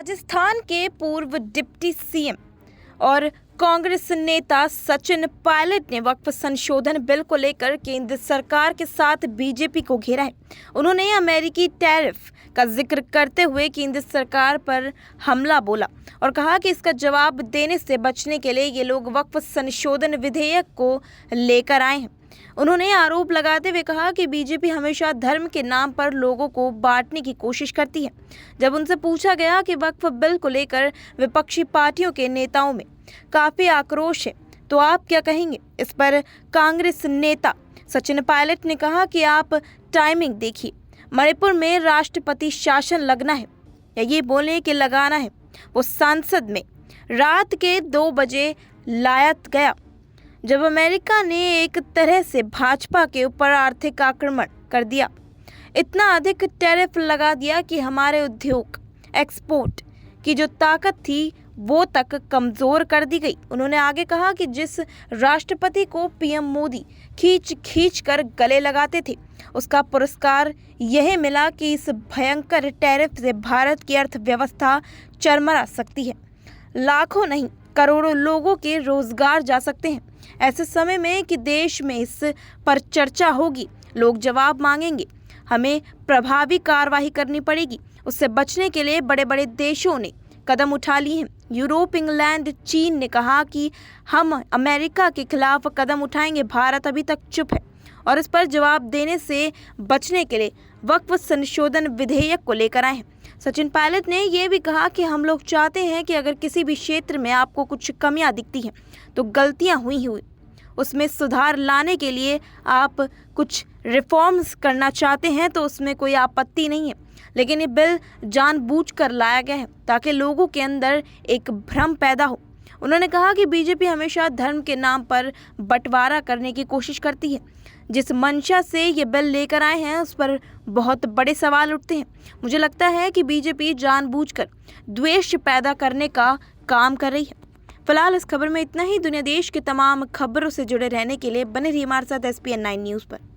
राजस्थान के पूर्व deputy CM और कांग्रेस नेता सचिन पायलट ने वक्फ संशोधन बिल को लेकर केंद्र सरकार के साथ बीजेपी को घेरा है। उन्होंने अमेरिकी टैरिफ का जिक्र करते हुए केंद्र सरकार पर हमला बोला और कहा कि इसका जवाब देने से बचने के लिए ये लोग वक्फ संशोधन विधेयक को लेकर आए हैं। उन्होंने आरोप लगाते हुए कहा कि बीजेपी हमेशा धर्म के नाम पर लोगों को बांटने की कोशिश करती है। जब उनसे पूछा गया कि वक्फ बिल को लेकर विपक्षी पार्टियों के नेताओं में काफी आक्रोश है तो आप क्या कहेंगे, इस पर कांग्रेस नेता सचिन पायलट ने कहा कि आप टाइमिंग देखिए, मणिपुर में राष्ट्रपति शासन लगना है या ये बोले कि लगाना है, वो संसद में रात के 2 बजे लाया गया जब अमेरिका ने एक तरह से भाजपा के ऊपर आर्थिक आक्रमण कर दिया, इतना अधिक टैरिफ लगा दिया कि हमारे उद्योग एक्सपोर्ट की जो ताकत थी वो तक कमज़ोर कर दी गई। उन्होंने आगे कहा कि जिस राष्ट्रपति को पीएम मोदी खींच कर गले लगाते थे उसका पुरस्कार यह मिला कि इस भयंकर टैरिफ से भारत की अर्थव्यवस्था चरमरा सकती है, लाखों नहीं करोड़ों लोगों के रोजगार जा सकते हैं। ऐसे समय में कि देश में इस पर चर्चा होगी, लोग जवाब मांगेंगे, हमें प्रभावी कार्रवाई करनी पड़ेगी। उससे बचने के लिए बड़े बड़े देशों ने कदम उठा लिए हैं। यूरोप, इंग्लैंड, चीन ने कहा कि हम अमेरिका के खिलाफ कदम उठाएंगे। भारत अभी तक चुप है और इस पर जवाब देने से बचने के लिए वक्फ संशोधन विधेयक को लेकर आए हैं। सचिन पायलट ने यह भी कहा कि हम लोग चाहते हैं कि अगर किसी भी क्षेत्र में आपको कुछ कमियां दिखती हैं तो गलतियां हुई उसमें सुधार लाने के लिए आप कुछ रिफॉर्म्स करना चाहते हैं तो उसमें कोई आपत्ति नहीं है, लेकिन ये बिल जानबूझकर लाया गया है ताकि लोगों के अंदर एक भ्रम पैदा हो। उन्होंने कहा कि बीजेपी हमेशा धर्म के नाम पर बंटवारा करने की कोशिश करती है। जिस मंशा से ये बिल लेकर आए हैं उस पर बहुत बड़े सवाल उठते हैं। मुझे लगता है कि बीजेपी जानबूझकर द्वेष पैदा करने का काम कर रही है। फिलहाल इस खबर में इतना ही। दुनिया देश के तमाम खबरों से जुड़े रहने के लिए बने रहिए हमारे साथ SPN9 न्यूज़ पर।